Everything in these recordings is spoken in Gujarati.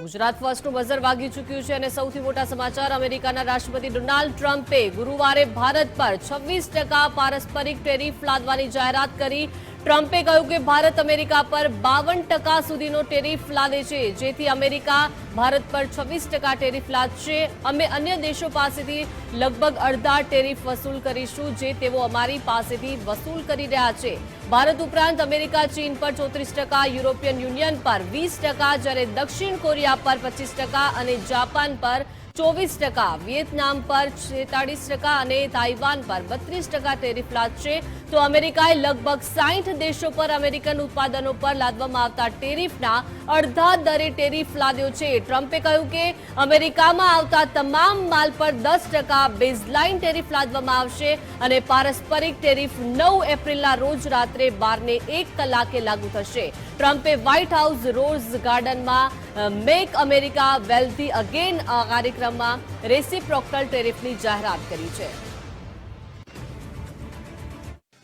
ગુજરાત ફર્સ્ટનું બઝર વાગી ચૂક્યું છે અને સૌથી મોટા સમાચાર અમેરિકાના રાષ્ટ્રપતિ ડોનાલ્ડ ટ્રમ્પે ગુરુવારે ભારત પર 26% પારસ્પરિક ટેરિફ લાદવાની જાહેરાત કરી। ટ્રમ્પે કહ્યું કે ભારત અમેરિકા પર 52% સુધીનો ટેરિફ લાદે છે, જેથી અમેરિકા ભારત પર 26% ટેરિફ લાદશે। અમે અન્ય દેશો પાસેથી લગભગ અડધા ટેરિફ વસૂલ કરીશું, જે તેઓ અમારી પાસેથી વસૂલ કરી રહ્યા છે। ભારત ઉપરાંત અમેરિકા ચીન પર 34%, યુરોપિયન યુનિયન પર 20%, જ્યારે દક્ષિણ કોરિયા પર 25% અને જાપાન પર 24%, વિયેતનામ પર 46% અને તાઇવાન પર 32% ટેરિફ લાદશે। તો અમેરિકાએ લગભગ 60 દેશો પર અમેરિકન ઉત્પાદનો પર લાદવામાં આવતા ટેરિફના અડધા દરે ટેરિફ લાદ્યો છે। ટ્રમ્પે કહ્યું કે અમેરિકામાં આવતા તમામ માલ પર 10% બેઝલાઇન ટેરિફ લાદવામાં આવશે અને પારસ્પરિક ટેરિફ 9 એપ્રિલના રોજ રાત્રે 12:01 કલાકે લાગુ થશે। ટ્રમ્પે વ્હાઇટ હાઉસ રોઝ ગાર્ડનમાં મેક અમેરિકા વેલ્ધી અગેન કાર્યક્રમમાં રેસિપ્રોકલ ટેરિફની જાહેરાત કરી છે।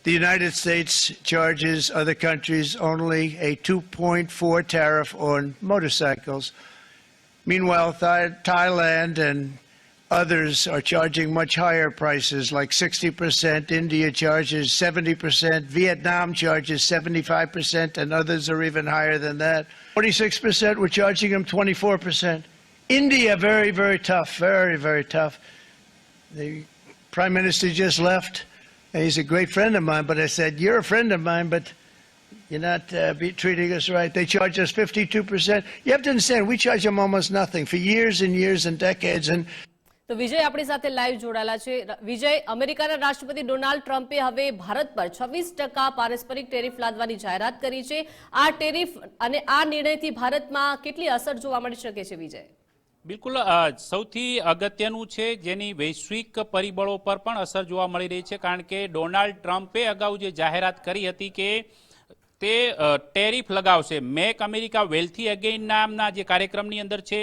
The United States charges other countries only a 2.4 tariff on motorcycles. Meanwhile, Thailand and others are charging much higher prices, like 60%. India charges 70%. Vietnam charges 75%, and others are even higher than that. 46%, we're charging them 24%. India, very, very tough, very, very tough. The Prime Minister just left. He's a great friend of mine, but I said, you're a friend of mine, but you're not treating us right. They charge us 52%. You have to understand, we charge them almost nothing for years and years and decades. And તો વિજય આપણી સાથે લાઈવ જોડાયેલા છે। વિજય, અમેરિકાના રાષ્ટ્રપતિ ડોનાલ્ડ ટ્રમ્પે હવે ભારત પર 26% પારસ્પરિક ટેરિફ લાદવાની જાહેરાત કરી છે। આ ટેરિફ અને આ નિર્ણયથી ભારતમાં કેટલી અસર જોવા મળી શકે છે વિજય? બિલકુલ, સૌથી અગત્યનું છે જેની વૈશ્વિક પરિબળો પર પણ અસર જોવા મળી રહી છે, કારણ કે ડોનાલ્ડ ટ્રમ્પે અગાઉ જે જાહેરાત કરી હતી કે તે ટેરિફ લગાવશે। મેક અમેરિકા વેલ્થી અગેન નામના જે કાર્યક્રમની અંદર છે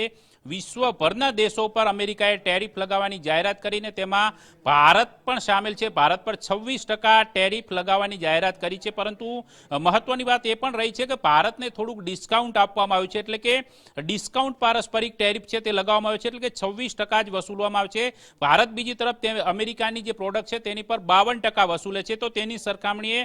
વિશ્વભરના દેશો પર અમેરિકાએ ટેરિફ લગાવવાની જાહેરાત કરીને તેમાં ભારત પણ સામેલ છે। ભારત પર 26% ટેરિફ લગાવવાની જાહેરાત કરી છે, પરંતુ મહત્વની વાત એ પણ રહી છે કે ભારતને થોડુંક ડિસ્કાઉન્ટ આપવામાં આવ્યું છે, એટલે કે ડિસ્કાઉન્ટ પારસ્પરિક ટેરિફ છે તે લગાવવામાં આવ્યું છે, એટલે કે 26% જ વસૂલવામાં આવે છે। ભારત બીજી તરફ અમેરિકાની જે પ્રોડક્ટ છે તેની પર 52% વસૂલે છે, તો તેની સરખામણીએ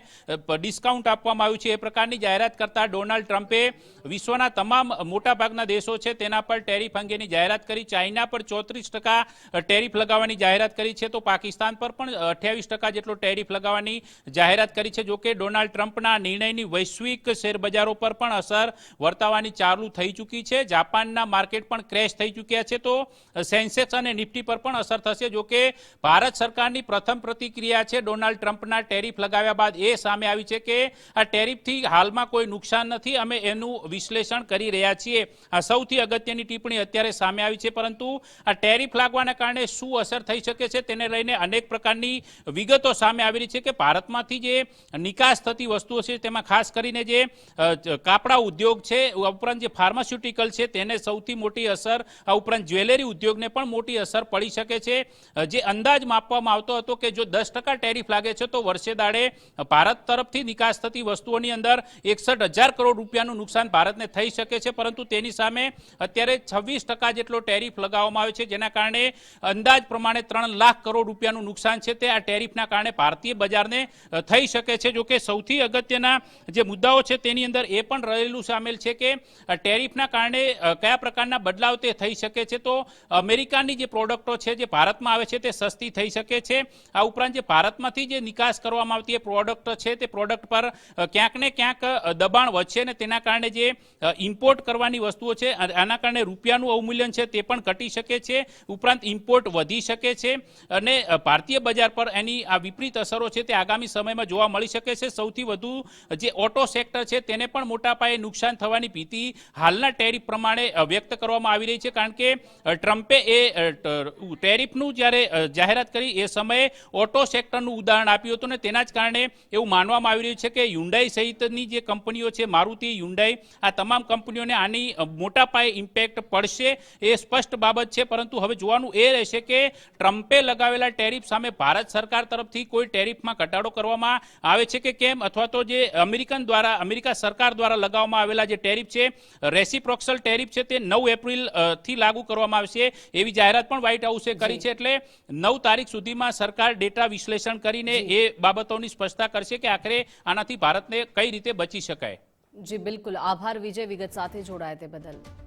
ડિસ્કાઉન્ટ આપવામાં આવ્યું છે। એ પ્રકારની જાહેરાત કરતા ડોનાલ્ડ ટ્રમ્પે વિશ્વના તમામ મોટાભાગના દેશો છે તેના પર ટેરિફ અંગેની જાહેરાત કરી। ચાઇના પર 34% ટેરિફ લગાવવાની જાહેરાત કરી છે, તો પાકિસ્તાન પર પણ 28% જેટલો ટેરિફ લગાવવાની જાહેરાત કરી છે। જો કે ડોનાલ્ડ ટ્રમ્પના નિર્ણયની વૈશ્વિક શેરબજારો પર પણ અસર વર્તાવાની ચાલુ થઈ ચૂકી છે। જાપાનના માર્કેટ પણ ક્રેશ થઈ ચૂક્યા છે, તો સેન્સેક્સ અને નિફ્ટી પર પણ અસર થશે। જો કે ભારત સરકારની પ્રથમ પ્રતિક્રિયા છે ડોનાલ્ડ ટ્રમ્પના ટેરિફ લગાવ્યા બાદ એ સામે આવી છે કે આ ટેરિફથી હાલમાં કોઈ નુકસાન નથી, અમે એનું વિશ્લેષણ કરી રહ્યા છીએ। આ સૌથી અગત્યની ટિપ્પણી અત્યારે સામે આવી છે, પરંતુ આ ટેરિફ લાગવાના કારણે શું અસર થઈ શકે છે તેને લઈને અનેક પ્રકારની વિગતો સામે આવી રહી છે કે ભારતમાંથી જે નિકાસ થતી વસ્તુઓ છે તેમાં ખાસ કરીને જે કાપડા ઉદ્યોગ છે, ઉપરાંત જે ફાર્માસ્યુટિકલ છે તેને સૌથી મોટી અસર, આ ઉપરાંત જ્વેલરી ઉદ્યોગને પણ મોટી અસર પડી શકે છે। જે અંદાજ માપવામાં આવતો હતો કે જો 10% ટેરિફ લાગે છે તો વર્ષે દાડે ભારત તરફથી નિકાસ થતી વસ્તુઓની અંદર 61,000 કરોડ રૂપિયાનું નુકસાન ભારતને થઈ શકે છે, પરંતુ તેની સામે અત્યારે 26% જેટલો ટેરિફ લગાવવામાં આવ્યો છે, જેના કારણે અંદાજ પ્રમાણે 3 લાખ કરોડ રૂપિયાનું નુકસાન છે તે આ ટેરિફના કારણે ભારતીય બજારને થઈ શકે છે। જો કે સૌથી અગત્યના જે મુદ્દાઓ છે તેની અંદર એ પણ રહેલું સામેલ છે કે ટેરિફના કારણે કયા પ્રકારના બદલાવ તે થઈ શકે છે। તો અમેરિકાની જે પ્રોડક્ટો છે જે ભારતમાં આવે છે તે સસ્તી થઈ શકે છે। આ ઉપરાંત જે ભારતમાંથી જે નિકાસ કરવામાં આવતી એ પ્રોડક્ટ છે તે પ્રોડક્ટ પર ક્યાંક ને ક્યાંક દબાણ વધશે ને તેના કારણે જે ઇમ્પોર્ટ કરવાની વસ્તુઓ છે આના કારણે રૂપિયાનું અવમૂલ્યન છે તે પણ ઘટી શકે છે, ઉપરાંત ઇમ્પોર્ટ વધી શકે છે અને ભારતીય બજાર પર એની આ વિપરીત અસરો છે તે આગામી સમયમાં જોવા મળી શકે છે। સૌથી વધુ જે ઓટો સેક્ટર છે તેને પણ મોટા પાયે નુકસાન થવાની ભીતિ હાલના ટેરિફ પ્રમાણે વ્યક્ત કરવામાં આવી રહી છે, કારણ કે ટ્રમ્પે એ ટેરિફનું જ્યારે જાહેરાત કરી એ સમયે ઓટો સેક્ટરનું ઉદાહરણ આપ્યું હતું ને તેના જ કારણે એવું માનવામાં આવી રહ્યું છે કે હ્યુન્ડાઈ સહિતની જે કંપનીઓ છે, મારુતિ, હ્યુન્ડાઈ, આ તમામ કંપનીઓને આની મોટા પાયે ઇમ્પેક્ટ પડશે છે એ સ્પષ્ટ બાબત છે, પરંતુ હવે જોવાનું એ રહેશે કે ટ્રમ્પે લગાવેલા ટેરિફ સામે ભારત સરકાર તરફથી કોઈ ટેરિફમાં ઘટાડો કરવામાં આવે છે કે કેમ, અથવા તો જે અમેરિકા સરકાર દ્વારા લગાવવામાં આવેલા જે ટેરિફ છે, રેસિપ્રોક્સલ ટેરિફ છે, તે 9 એપ્રિલ થી લાગુ કરવામાં આવશે એવી જાહેરાત પણ વ્હાઇટ હાઉસે કરી છે. એટલે 9 તારીખ સુધીમાં સરકાર ડેટા વિશ્લેષણ કરીને એ બાબતોની સ્પષ્ટતા કરશે કે આખરે આનાથી ભારતને કઈ રીતે બચી શકાય. જી બિલકુલ, આભાર વિજય વિગત સાથે જોડાયા તે બદલ.